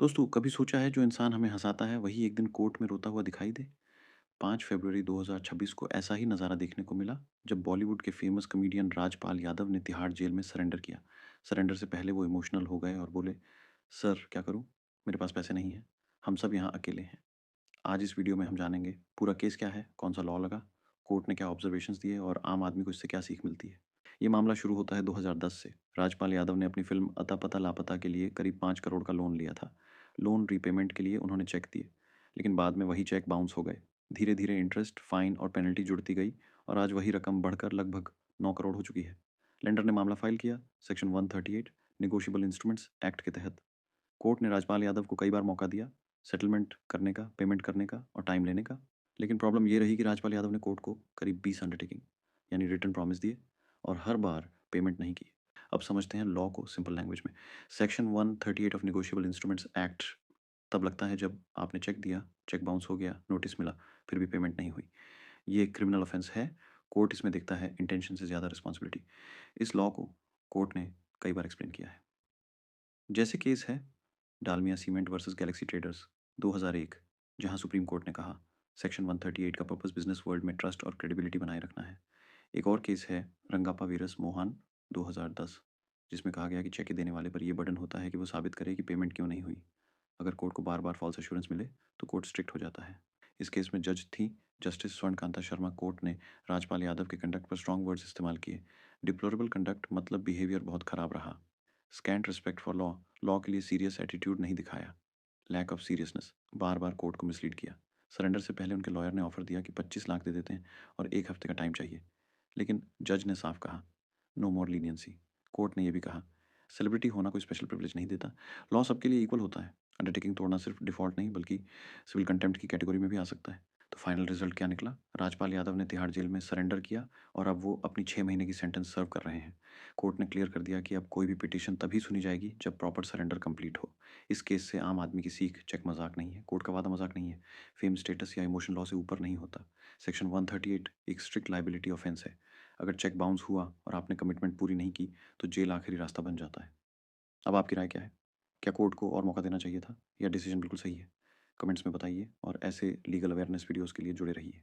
दोस्तों, कभी सोचा है जो इंसान हमें हँसाता है वही एक दिन कोर्ट में रोता हुआ दिखाई दे? 5 फरवरी 2026 को ऐसा ही नज़ारा देखने को मिला जब बॉलीवुड के फेमस कॉमेडियन राजपाल यादव ने तिहाड़ जेल में सरेंडर किया। सरेंडर से पहले वो इमोशनल हो गए और बोले, "सर, क्या करूँ? मेरे पास पैसे नहीं हैं। हम सब यहाँ अकेले हैं।" आज इस वीडियो में हम जानेंगे पूरा केस क्या है, कौन सा लॉ लगा, कोर्ट ने क्या ऑब्जर्वेशंस दिए और आम आदमी को इससे क्या सीख मिलती है। ये मामला शुरू होता है 2010 से। राजपाल यादव ने अपनी फिल्म अता पता लापता के लिए करीब 5 करोड़ का लोन लिया था। लोन रीपेमेंट के लिए उन्होंने चेक दिए, लेकिन बाद में वही चेक बाउंस हो गए। धीरे धीरे इंटरेस्ट, फाइन और पेनल्टी जुड़ती गई और आज वही रकम बढ़कर लगभग 9 करोड़ हो चुकी है। लेंडर ने मामला फाइल किया सेक्शन 138 निगोशिएबल इंस्ट्रूमेंट्स एक्ट के तहत। कोर्ट ने राजपाल यादव को कई बार मौका दिया सेटलमेंट करने का, पेमेंट करने का और टाइम लेने का। लेकिन प्रॉब्लम ये रही कि राजपाल यादव ने कोर्ट को करीब 20 अंडरटेकिंग यानी रिटर्न प्रॉमिस दिए और हर बार पेमेंट नहीं की। अब समझते हैं लॉ को सिंपल लैंग्वेज में। Section 138 of negotiable instruments act तब लगता है जब आपने चेक दिया, चेक बाउंस हो गया, नोटिस मिला, फिर भी पेमेंट नहीं हुई। ये क्रिमिनल ऑफेंस है। कोर्ट इसमें देखता है इंटेंशन से ज़्यादा रिस्पॉन्सिबिलिटी। इस लॉ को कोर्ट ने कई बार एक्सप्लेन किया है। जैसे केस है Dalmia cement versus Galaxy Traders 2001, जहां सुप्रीम कोर्ट ने कहा सेक्शन 138 का पर्पस बिजनेस वर्ल्ड में ट्रस्ट और क्रेडिबिलिटी बनाए रखना है। एक और केस है रंगापा वीरस मोहन 2010, जिसमें कहा गया कि चेक देने वाले पर यह बर्डन होता है कि वो साबित करे कि पेमेंट क्यों नहीं हुई। अगर कोर्ट को बार बार फॉल्स एश्योरेंस मिले तो कोर्ट स्ट्रिक्ट हो जाता है। इस केस में जज थी जस्टिस स्वर्णकांता शर्मा। कोर्ट ने राजपाल यादव के कंडक्ट पर स्ट्रॉन्ग वर्ड्स इस्तेमाल किए। डिप्लोरेबल कंडक्ट मतलब बिहेवियर बहुत खराब रहा। Scant respect for law, law के लिए सीरियस एटीट्यूड नहीं दिखाया। लैक ऑफ सीरियसनेस, बार बार कोर्ट को मिसलीड किया। सरेंडर से पहले उनके लॉयर ने ऑफर दिया कि 25 लाख दे देते हैं और 1 हफ्ते का टाइम चाहिए, लेकिन जज ने साफ कहा नो मोर लीनियंसी। कोर्ट ने यह भी कहा सेलिब्रिटी होना कोई स्पेशल प्रिविलेज नहीं देता, लॉ सबके लिए इक्वल होता है। अंडरटेकिंग तोड़ना सिर्फ डिफॉल्ट नहीं बल्कि सिविल कंटेम्प्ट की कैटेगरी में भी आ सकता है। तो फाइनल रिजल्ट क्या निकला? राजपाल यादव ने तिहाड़ जेल में सरेंडर किया और अब वो अपनी 6 महीने की सेंटेंस सर्व कर रहे हैं। कोर्ट ने क्लियर कर दिया कि अब कोई भी पिटीशन तभी सुनी जाएगी जब प्रॉपर सरेंडर कंप्लीट हो। इस केस से आम आदमी की सीख चेक मजाक नहीं है, कोर्ट का वादा मजाक नहीं है, फेम स्टेटस या इमोशन लॉ से ऊपर नहीं होता। सेक्शन 138 एक स्ट्रिक्ट लाइबिलिटी ऑफेंस है। अगर चेक बाउंस हुआ और आपने कमिटमेंट पूरी नहीं की तो जेल आखिरी रास्ता बन जाता है। अब आपकी राय क्या है? क्या कोर्ट को और मौका देना चाहिए था या डिसीजन बिल्कुल सही है? कमेंट्स में बताइए और ऐसे लीगल अवेयरनेस वीडियोस के लिए जुड़े रहिए।